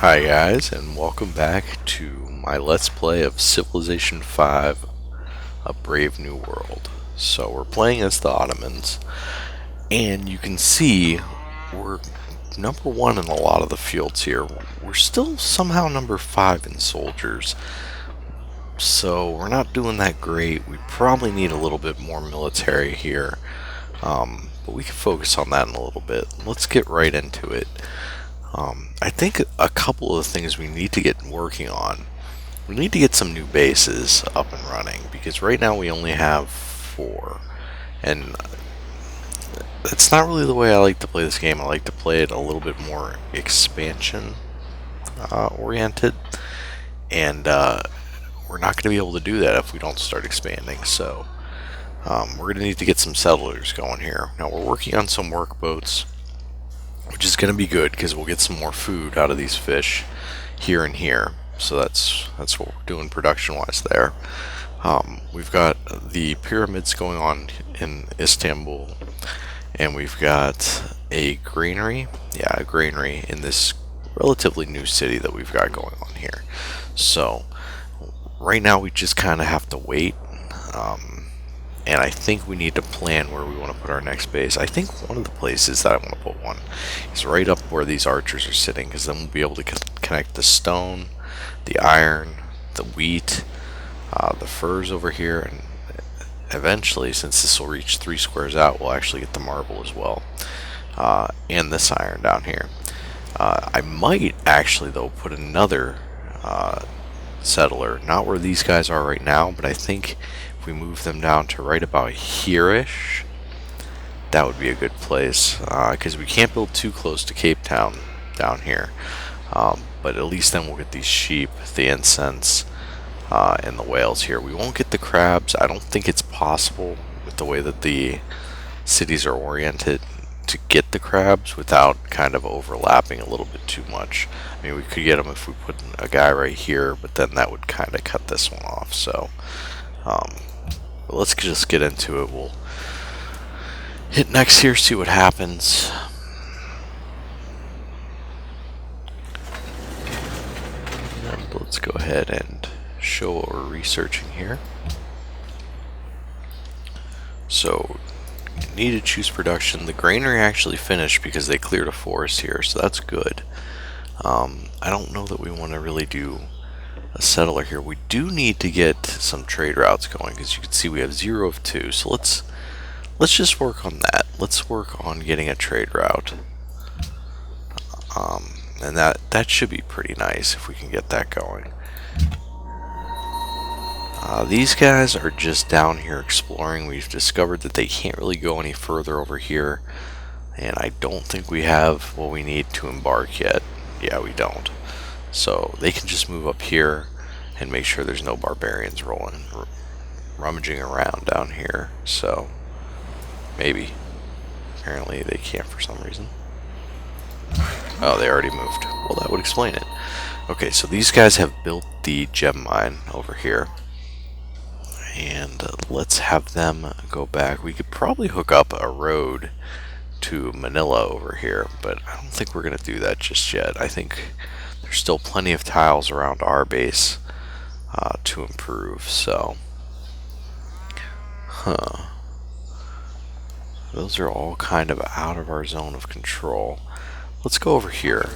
Hi guys, and welcome back to my Let's Play of Civilization 5, A Brave New World. So we're playing as the Ottomans, and you can see we're number 1 in a lot of the fields here. We're still somehow number 5 in soldiers, so we're not doing that great. We probably need a little bit more military here, but we can focus on that in a little bit. Let's get right into it. I think a couple of things we need to get working on. We need to get some new bases up and running because right now we only have 4, and that's not really the way I like to play this game. I like to play it a little bit more expansion oriented, and we're not going to be able to do that if we don't start expanding. So we're going to need to get some settlers going here. Now we're working on some workboats, which is going to be good because we'll get some more food out of these fish here and here. So that's what we're doing production-wise there. We've got the pyramids going on in Istanbul, and we've got a granary. Yeah, a granary in this relatively new city that we've got going on here. So right now we just kind of have to wait. And I think we need to plan where we want to put our next base. I think one of the places that I want to put one is right up where these archers are sitting, because then we'll be able to connect the stone, the iron, the wheat, the furs over here, and eventually, since this will reach 3 squares out, we'll actually get the marble as well, and this iron down here. I might actually, though, put another settler, not where these guys are right now, but I think if we move them down to right about here-ish, that would be a good place, because we can't build too close to Cape Town down here, but at least then we'll get these sheep, the incense, and the whales here. We won't get the crabs. I don't think it's possible with the way that the cities are oriented to get the crabs without kind of overlapping a little bit too much. I mean, we could get them if we put a guy right here, but then that would kind of cut this one off. So let's just get into it. We'll hit next here, see what happens. And let's go ahead and show what we're researching here. So need to choose production. The granary actually finished because they cleared a forest here, so that's good. I don't know that we want to really do a settler here. We do need to get some trade routes going, because you can see we have 0 of 2. So let's just work on that. Let's work on getting a trade route, and that should be pretty nice if we can get that going. These guys are just down here exploring. We've discovered that they can't really go any further over here, and I don't think we have what we need to embark yet. Yeah, we don't. So they can just move up here and make sure there's no barbarians rummaging around down here. So maybe. Apparently they can't for some reason. Oh, they already moved. Well, that would explain it. Okay, so these guys have built the gem mine over here, and let's have them go back. We could probably hook up a road to Manila over here, but I don't think we're going to do that just yet. I think there's still plenty of tiles around our base to improve, so those are all kind of out of our zone of control. Let's go over here.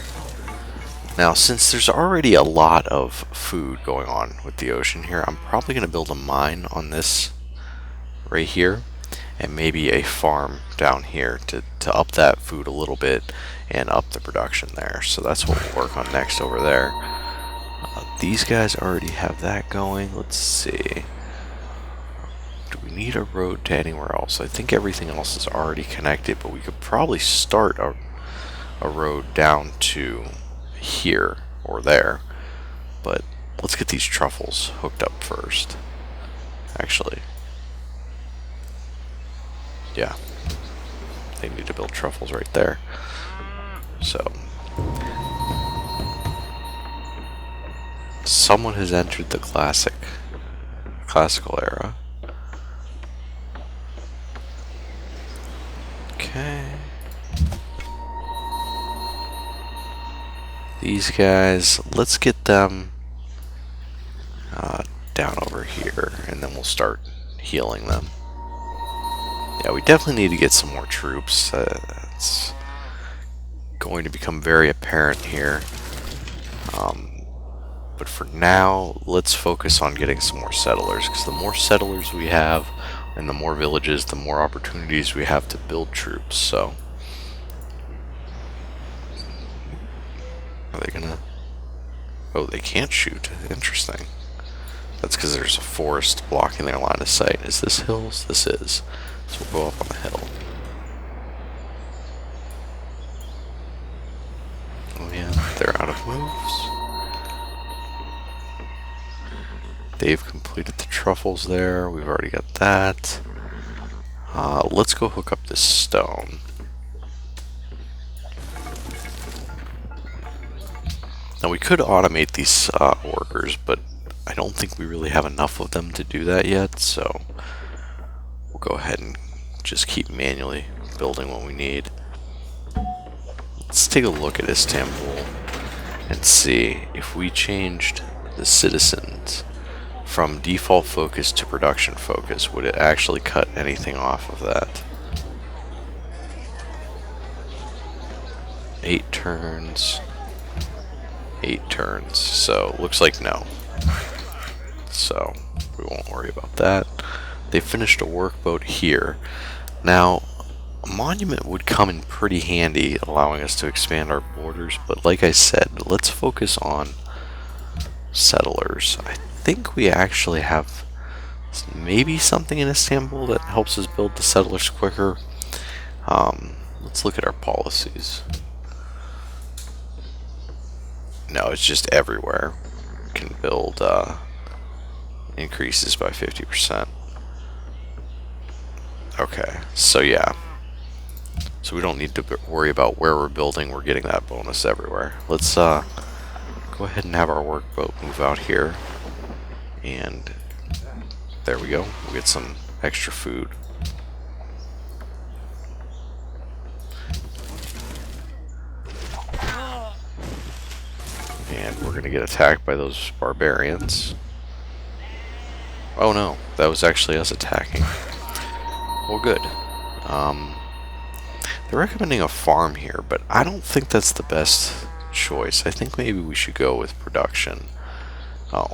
Now, since there's already a lot of food going on with the ocean here, I'm probably going to build a mine on this right here, and maybe a farm down here to up that food a little bit and up the production there. So that's what we'll work on next over there. These guys already have that going. Let's see. Do we need a road to anywhere else? I think everything else is already connected, but we could probably start a road down to here or there, but let's get these truffles hooked up first. Actually, yeah, they need to build truffles right there. So someone has entered the classical era. Okay. These guys, let's get them down over here, and then we'll start healing them. Yeah, we definitely need to get some more troops. It's going to become very apparent here. But for now, let's focus on getting some more settlers, because the more settlers we have and the more villages, the more opportunities we have to build troops. So, are they gonna... Oh, they can't shoot. Interesting. That's because there's a forest blocking their line of sight. Is this hills? This is. So we'll go up on the hill. Oh yeah, they're out of moves. They've completed the truffles there. We've already got that. Let's go hook up this stone. Now we could automate these workers, but I don't think we really have enough of them to do that yet, so we'll go ahead and just keep manually building what we need. Let's take a look at Istanbul and see if we changed the citizens from default focus to production focus, would it actually cut anything off of that? 8 turns. 8 turns. So, looks like no. So, we won't worry about that. They finished a workboat here. Now, a monument would come in pretty handy, allowing us to expand our borders, but like I said, let's focus on settlers. I think we actually have maybe something in Istanbul that helps us build the settlers quicker. Let's look at our policies. No, it's just everywhere. We can build increases by 50%. Okay, so yeah. So we don't need to worry about where we're building. We're getting that bonus everywhere. Let's go ahead and have our workboat move out here. And there we go. We'll get some extra food. And we're going to get attacked by those barbarians. Oh no, that was actually us attacking. Well, good. They're recommending a farm here, but I don't think that's the best choice. I think maybe we should go with production.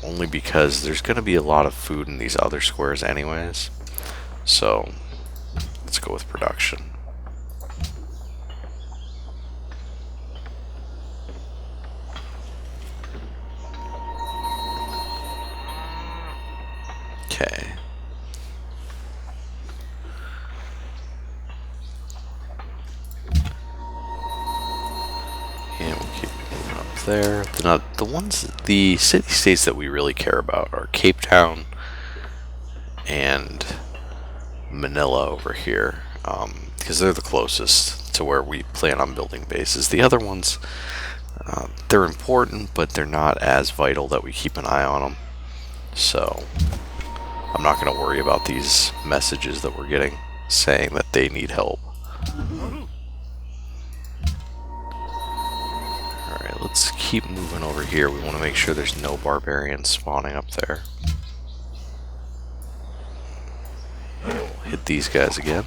Only because there's going to be a lot of food in these other squares anyways. So, let's go with production. Okay. And we'll keep moving up there. The city-states that we really care about are Cape Town and Manila over here, because they're the closest to where we plan on building bases. The other ones, they're important, but they're not as vital that we keep an eye on them. So, I'm not going to worry about these messages that we're getting saying that they need help. Alright, let's keep moving over here. We want to make sure there's no barbarians spawning up there. We'll hit these guys again.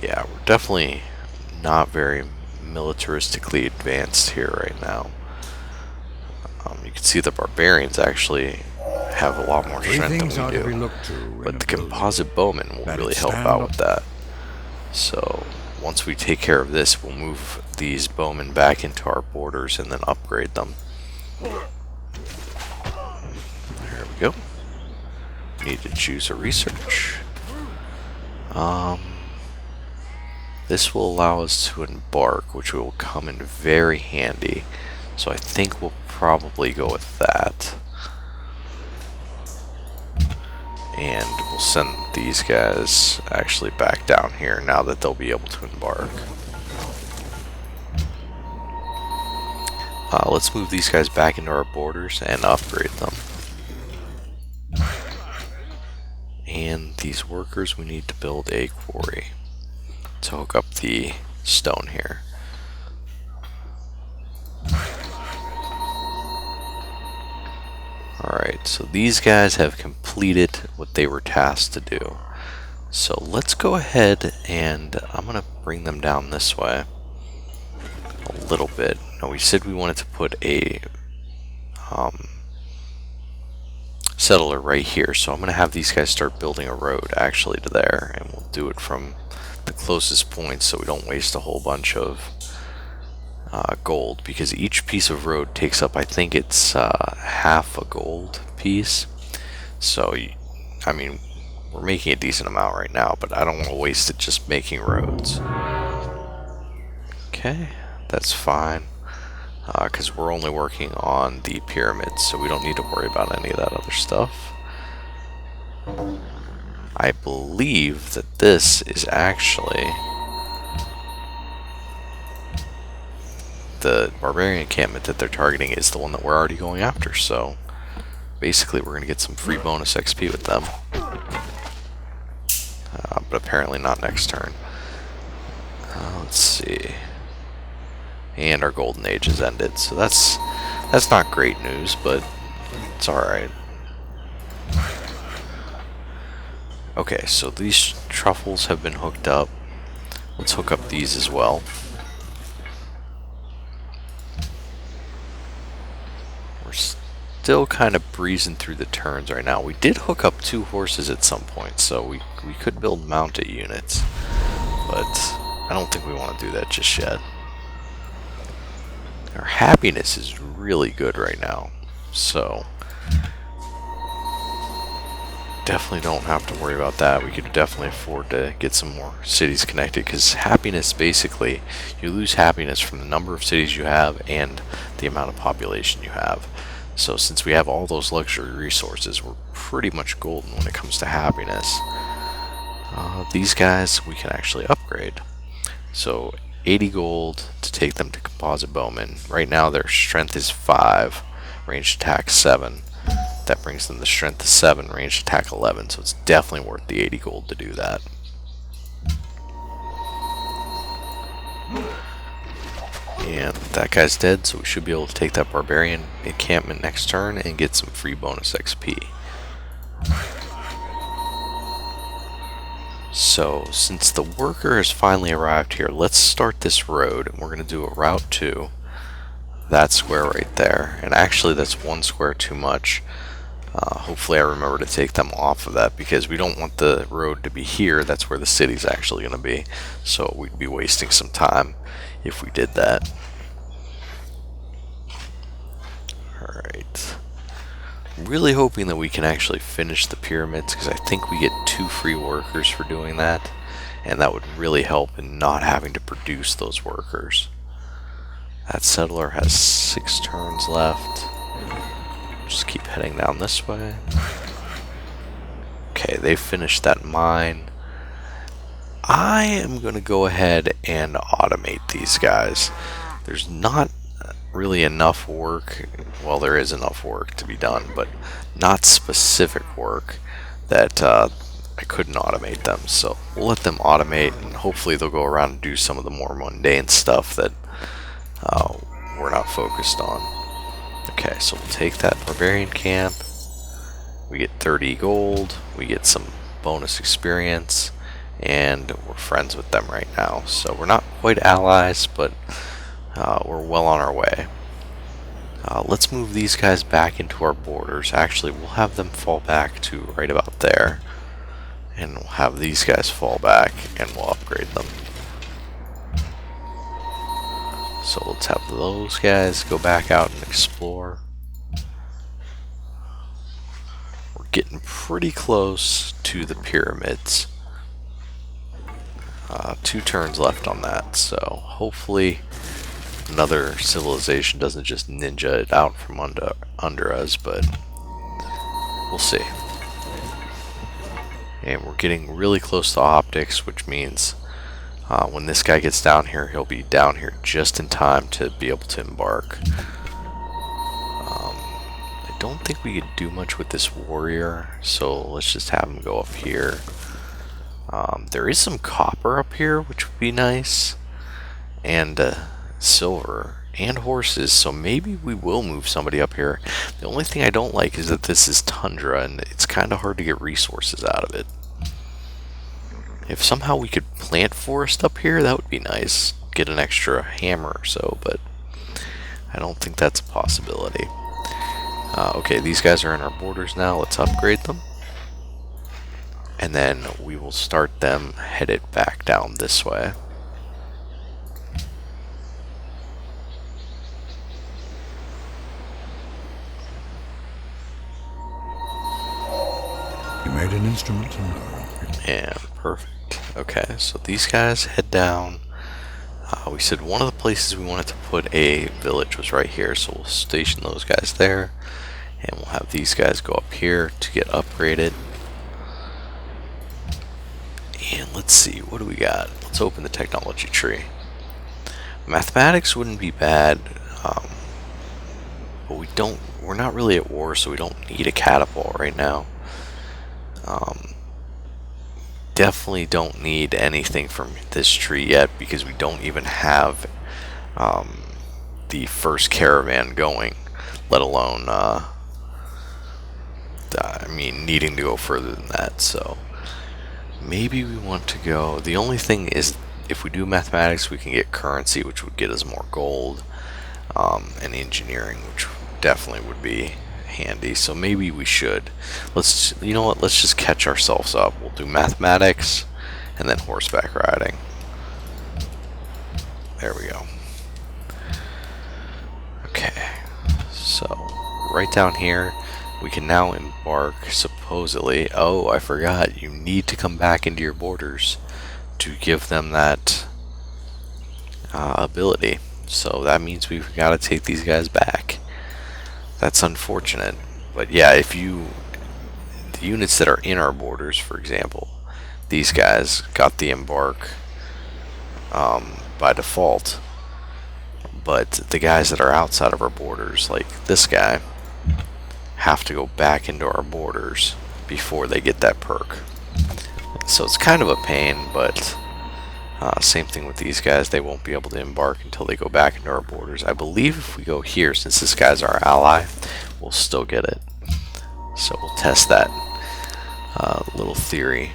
Yeah, we're definitely not very militaristically advanced here right now. You can see the barbarians actually have a lot more strength than we do, but the composite bowmen will really help out with that. So once we take care of this, we'll move these bowmen back into our borders and then upgrade them. There we go. Need to choose a research. This will allow us to embark, which will come in very handy. So I think we'll probably go with that. And we'll send these guys actually back down here now that they'll be able to embark. Let's move these guys back into our borders and upgrade them. And these workers, we need to build a quarry. to hook up the stone here. Alright, so these guys have completed what they were tasked to do. So let's go ahead and I'm going to bring them down this way a little bit. Now we said we wanted to put a settler right here, so I'm going to have these guys start building a road actually to there, and we'll do it from the closest point so we don't waste a whole bunch of gold, because each piece of road takes up, I think it's half a gold piece. So I mean, we're making a decent amount right now, but I don't want to waste it just making roads. Okay, that's fine, because we're only working on the pyramids, so we don't need to worry about any of that other stuff. I believe that this is actually the barbarian encampment that they're targeting is the one that we're already going after, so basically we're going to get some free bonus XP with them. But apparently not next turn. Let's see. And our golden age has ended, so that's not great news, but it's alright. Okay, so these truffles have been hooked up. Let's hook up these as well. We're still kind of breezing through the turns right now. We did hook up 2 horses at some point, so we could build mounted units, but I don't think we want to do that just yet. Our happiness is really good right now, so definitely don't have to worry about that. We could definitely afford to get some more cities connected, because happiness, basically, you lose happiness from the number of cities you have and the amount of population you have. So since we have all those luxury resources, we're pretty much golden when it comes to happiness. These guys we can actually upgrade. So 80 gold to take them to composite bowmen. Right now their strength is 5, ranged attack 7. That brings them the strength to 7, ranged attack 11, so it's definitely worth the 80 gold to do that. And that guy's dead, so we should be able to take that barbarian encampment next turn and get some free bonus XP. So, since the worker has finally arrived here, let's start this road, and we're going to do a route to that square right there. And actually, that's 1 square too much. Hopefully I remember to take them off of that, because we don't want the road to be here. That's where the city's actually going to be. So we'd be wasting some time if we did that. Alright. Really hoping that we can actually finish the pyramids, because I think we get 2 free workers for doing that. And that would really help in not having to produce those workers. That settler has 6 turns left. Just keep heading down this way. Okay, they finished that mine. I am going to go ahead and automate these guys. There's not really enough work. Well, there is enough work to be done, but not specific work that I couldn't automate them. So we'll let them automate, and hopefully they'll go around and do some of the more mundane stuff that we're not focused on. Okay, so we'll take that barbarian camp. We get 30 gold, we get some bonus experience, and we're friends with them right now. So we're not quite allies, but we're well on our way. Let's move these guys back into our borders. Actually, we'll have them fall back to right about there, and we'll have these guys fall back, and we'll upgrade them. So let's have those guys go back out and explore. We're getting pretty close to the pyramids. 2 turns left on that, so hopefully another civilization doesn't just ninja it out from under us, but we'll see. And we're getting really close to optics, which means when this guy gets down here, he'll be down here just in time to be able to embark. I don't think we could do much with this warrior, so let's just have him go up here. There is some copper up here, which would be nice, and silver and horses, so maybe we will move somebody up here. The only thing I don't like is that this is tundra and it's kind of hard to get resources out of it. If somehow we could plant forest up here, that would be nice. Get an extra hammer or so, but I don't think that's a possibility. Okay, these guys are in our borders now. Let's upgrade them. And then we will start them headed back down this way. You made an instrument to know. And perfect. Okay, so these guys head down. We said one of the places we wanted to put a village was right here, so we'll station those guys there. And we'll have these guys go up here to get upgraded. And let's see, what do we got? Let's open the technology tree. Mathematics wouldn't be bad, but we're not really at war, so we don't need a catapult right now. Definitely don't need anything from this tree yet, because we don't even have the first caravan going, let alone needing to go further than that. So maybe we want to go. The only thing is, if we do mathematics, we can get currency, which would get us more gold, and engineering, which definitely would be handy. So maybe we should. You know what? Let's just catch ourselves up. We'll do mathematics and then horseback riding. There we go. Okay. So right down here, we can now embark, supposedly. Oh, I forgot. You need to come back into your borders to give them that ability. So that means we've got to take these guys back. That's unfortunate. But yeah, the units that are in our borders, for example, these guys got the embark by default. But the guys that are outside of our borders, like this guy, have to go back into our borders before they get that perk. So it's kind of a pain, but same thing with these guys. They won't be able to embark until they go back into our borders. I believe if we go here, since this guy's our ally, we'll still get it. So we'll test that little theory.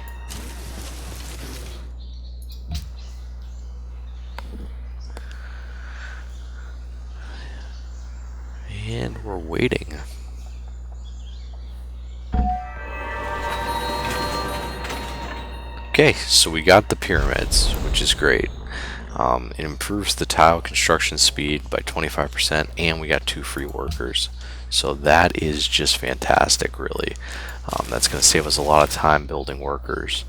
And we're waiting. Okay, so we got the pyramids, which is great. It improves the tile construction speed by 25%, and we got 2 free workers. So that is just fantastic, really. That's going to save us a lot of time building workers.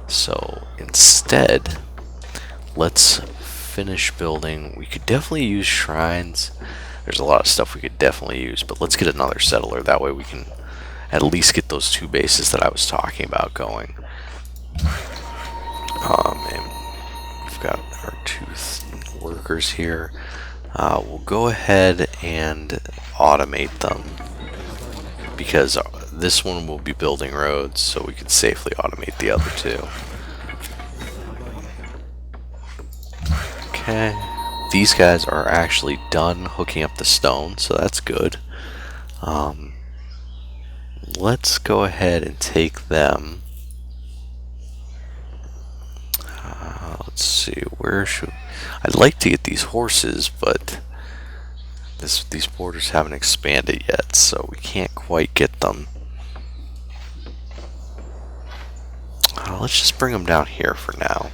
So instead, let's finish building. We could definitely use shrines. There's a lot of stuff we could definitely use, but let's get another settler. That way we can at least get those 2 bases that I was talking about going. And we've got our 2 workers here. We'll go ahead and automate them, because this one will be building roads, so we can safely automate the other 2. Okay, these guys are actually done hooking up the stone, so that's good. Let's go ahead and take them. Let's see, where should... I'd like to get these horses, but these borders haven't expanded yet, so we can't quite get them. Let's just bring them down here for now.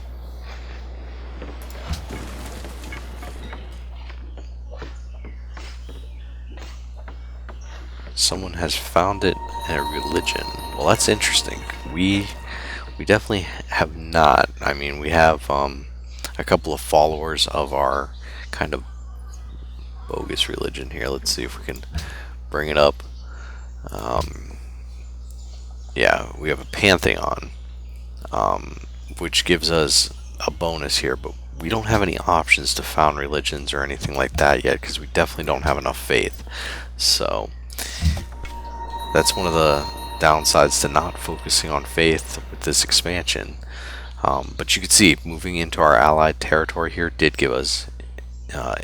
Someone has found it in a religion. Well, that's interesting. We definitely have not. I mean, we have a couple of followers of our kind of bogus religion here. Let's see if we can bring it up. Yeah, we have a pantheon, which gives us a bonus here, but we don't have any options to found religions or anything like that yet, because we definitely don't have enough faith. So that's one of the downsides to not focusing on faith with this expansion. But you can see moving into our allied territory here did give us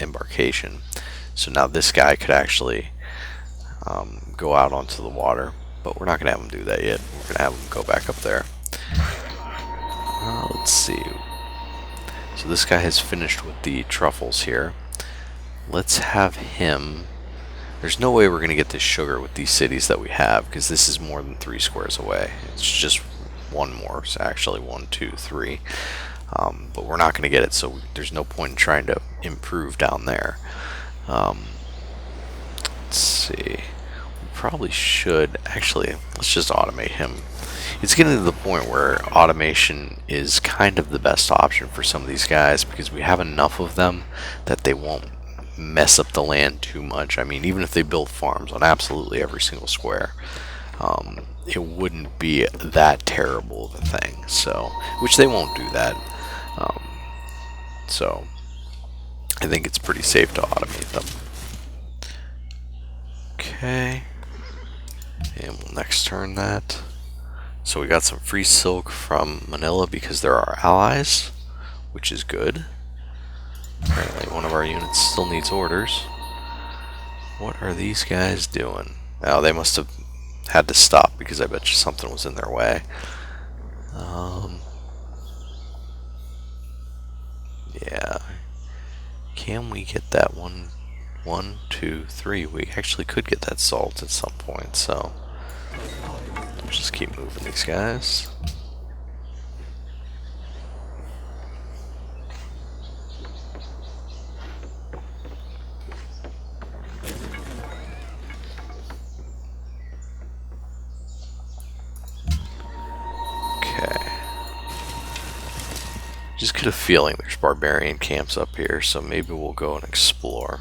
embarkation. So now this guy could actually go out onto the water, but we're not going to have him do that yet. We're going to have him go back up there. Let's see. So this guy has finished with the truffles here. Let's have him... There's no way we're going to get this sugar with these cities that we have, because this is more than 3 squares away. It's just one more. It's actually 1, 2, 3. But we're not going to get it, so there's no point in trying to improve down there. Let's see. We probably should... Actually, let's just automate him. It's getting to the point where automation is kind of the best option for some of these guys, because we have enough of them that they won't mess up the land too much. I mean, even if they build farms on absolutely every single square, it wouldn't be that terrible of a thing. So, which they won't do that. So, I think it's pretty safe to automate them. Okay, and we'll next turn that. So we got some free silk from Manila because they're our allies, which is good. Apparently one of our units still needs orders. What are these guys doing? Oh, they must have had to stop because I bet you something was in their way. Yeah. Can we get that one? 1, 2, 3. We actually could get that salt at some point, so... Let's just keep moving these guys. Okay. Just get a feeling there's barbarian camps up here, so maybe we'll go and explore.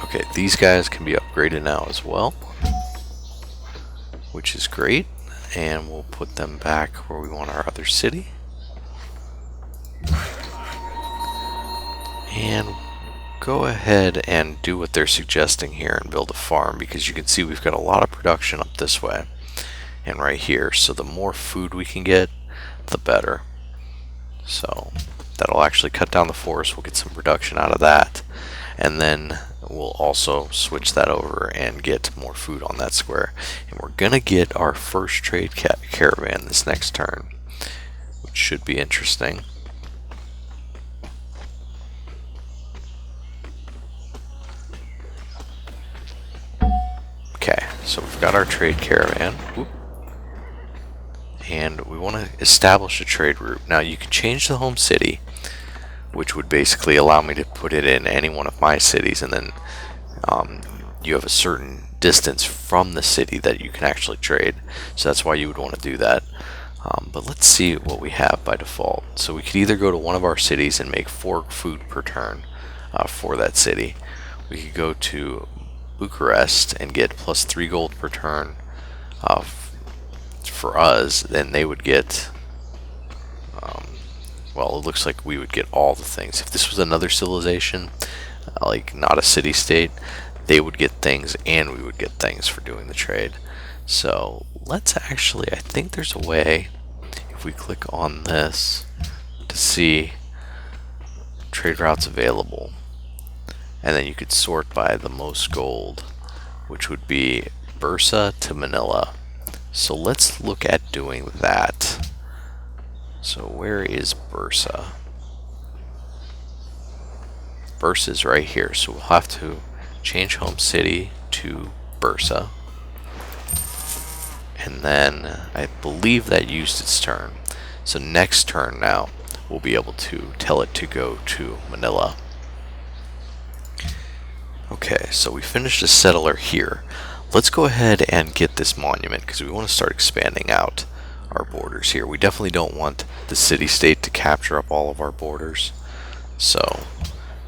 Okay, these guys can be upgraded now as well, which is great, and we'll put them back where we want our other city. And go ahead and do what they're suggesting here and build a farm, because you can see we've got a lot of production up this way and right here, so the more food we can get, the better. So that'll actually cut down the forest. We'll get some production out of that, and then we'll also switch that over and get more food on that square. And we're gonna get our first trade caravan this next turn, which should be interesting. Okay, so we've got our trade caravan. Whoop. And we want to establish a trade route. Now you can change the home city, which would basically allow me to put it in any one of my cities, and then you have a certain distance from the city that you can actually trade. So that's why you would want to do that. But let's see what we have by default. So we could either go to one of our cities and make 4 food per turn for that city. We could go to Bucharest and get plus 3 gold per turn for us. Then they would get... well, it looks like we would get all the things. If this was another civilization, like not a city-state, they would get things and we would get things for doing the trade. So let's actually, I think there's a way, if we click on this, to see trade routes available. And then you could sort by the most gold, which would be Bursa to Manila. So let's look at doing that. So where is Bursa? Bursa is right here, so we'll have to change home city to Bursa. And then I believe that used its turn. So next turn now, we'll be able to tell it to go to Manila. Okay, so we finished a settler here. Let's go ahead and get this monument, because we want to start expanding out our borders here. We definitely don't want the city-state to capture up all of our borders. So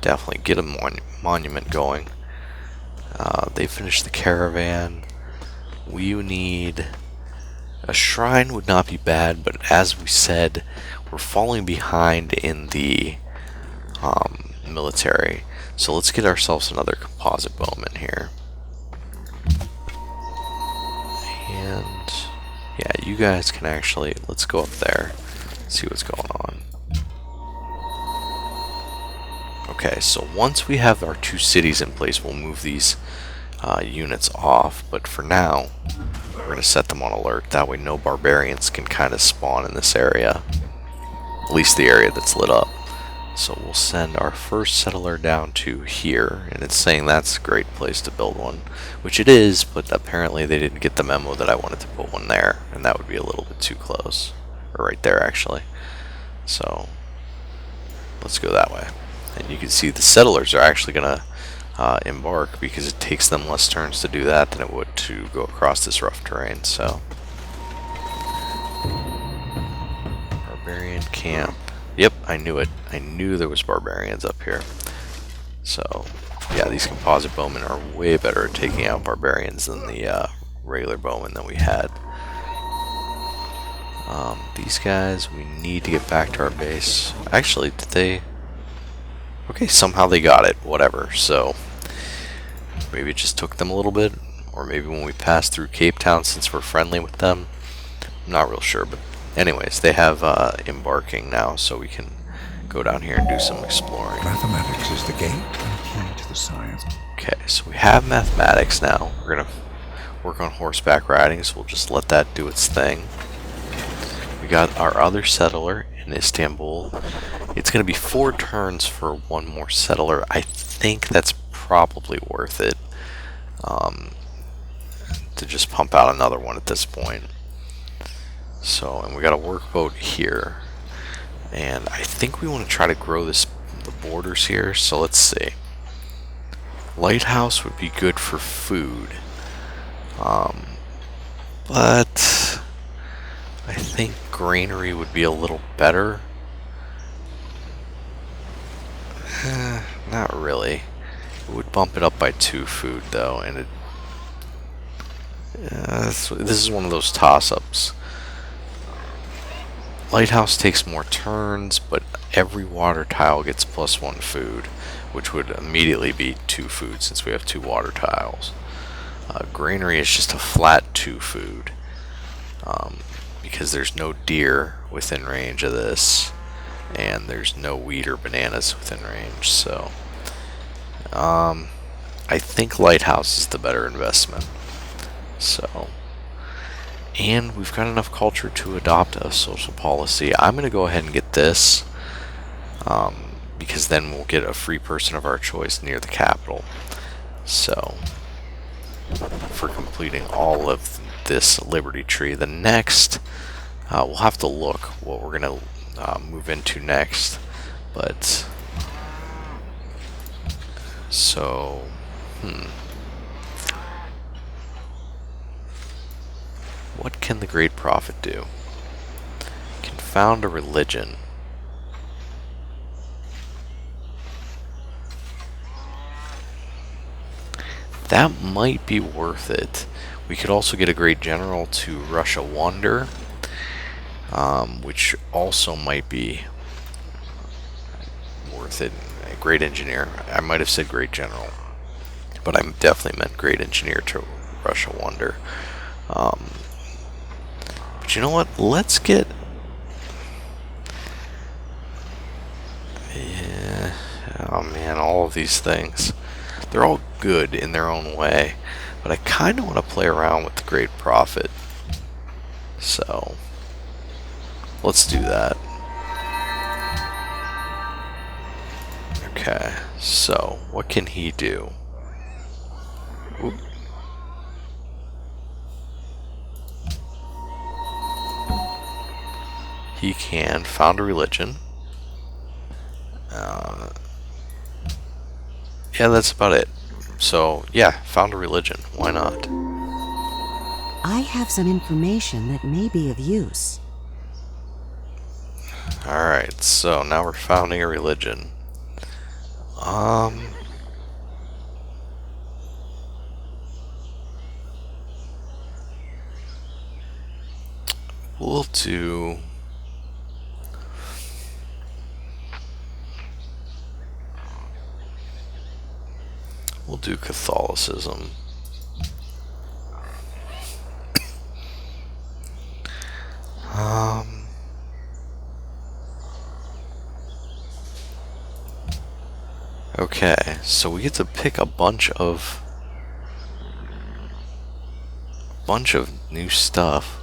definitely get a monument going. They finished the caravan. We need... a shrine would not be bad, but as we said, we're falling behind in the military. So let's get ourselves another composite bowman here. And yeah, you guys can actually, let's go up there, see what's going on. Okay, so once we have our 2 cities in place, we'll move these units off. But for now, we're going to set them on alert. That way no barbarians can kind of spawn in this area. At least the area that's lit up. So we'll send our first settler down to here, and it's saying that's a great place to build one, which it is, but apparently they didn't get the memo that I wanted to put one there, and that would be a little bit too close. Or right there, actually. So let's go that way. And you can see the settlers are actually going to embark, because it takes them less turns to do that than it would to go across this rough terrain. So barbarian camp. Yep, I knew it. I knew there was barbarians up here. So yeah, these composite bowmen are way better at taking out barbarians than the regular bowmen that we had. These guys, we need to get back to our base. Actually, did they? Okay, somehow they got it. Whatever. So maybe it just took them a little bit, or maybe when we pass through Cape Town, since we're friendly with them. I'm not real sure, but anyways, they have embarking now, so we can go down here and do some exploring. Mathematics is the gate and key to the science. Okay, so we have mathematics now. We're gonna work on horseback riding, so we'll just let that do its thing. We got our other settler in Istanbul. It's gonna be 4 turns for 1 more settler. I think that's probably worth it, to just pump out another one at this point. So, and we got a workboat here, and I think we want to try to grow the borders here. So let's see. Lighthouse would be good for food, but I think granary would be a little better. Not really. It would bump it up by 2 food though, and this is one of those toss-ups. Lighthouse takes more turns, but every water tile gets +1 food, which would immediately be 2 food since we have 2 water tiles. Granary is just a flat 2 food, because there's no deer within range of this, and there's no wheat or bananas within range. So I think Lighthouse is the better investment. So, and we've got enough culture to adopt a social policy. I'm going to go ahead and get this, because then we'll get a free person of our choice near the capital. So, for completing all of this Liberty Tree, the next, we'll have to look what we're going to move into next. But, so, what can the Great Prophet do? Can found a religion. That might be worth it. We could also get a great general to Russia Wander, which also might be worth it. A great engineer. I might have said great general, but I definitely meant great engineer to Russia Wander. But you know what? Let's get... Yeah. Oh man, all of these things. They're all good in their own way, but I kind of want to play around with the Great Prophet. So, let's do that. Okay, so what can he do? Oop. He can found a religion. Yeah, that's about it. So, yeah, found a religion. Why not? I have some information that may be of use. Alright, so now we're founding a religion. We'll do... do Catholicism. Um, okay, so we get to pick a bunch of new stuff.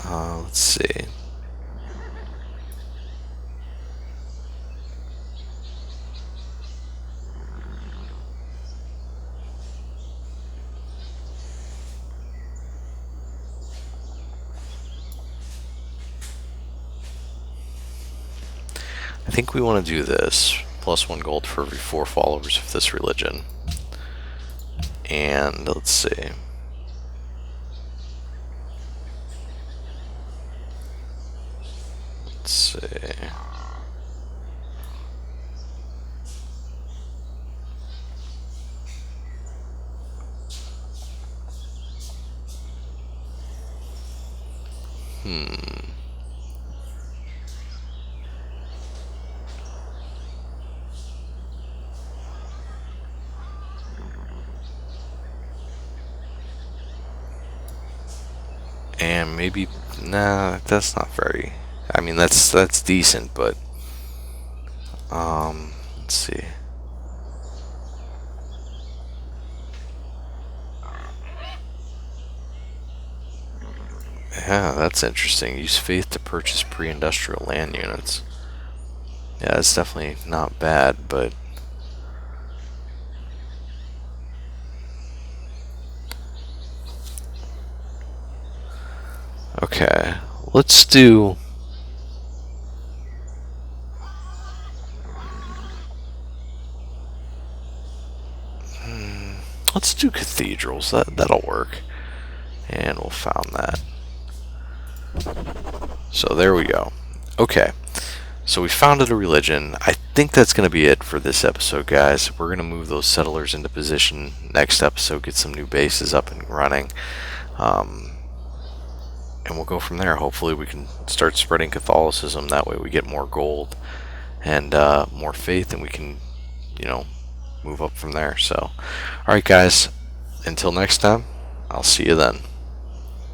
Let's see. I think we want to do this. +1 gold for every 4 followers of this religion. And let's see. Let's see. And maybe, nah, that's not very, I mean, that's decent, but let's see. Yeah, that's interesting. Use faith to purchase pre-industrial land units. Yeah, that's definitely not bad, but okay, let's do. Let's do cathedrals. That'll work, and we'll found that. So there we go. Okay, so we founded a religion. I think that's going to be it for this episode, guys. We're going to move those settlers into position next episode, get some new bases up and running, and we'll go from there. Hopefully we can start spreading Catholicism. That way we get more gold and more faith, and we can, move up from there. So, alright guys, until next time, I'll see you then.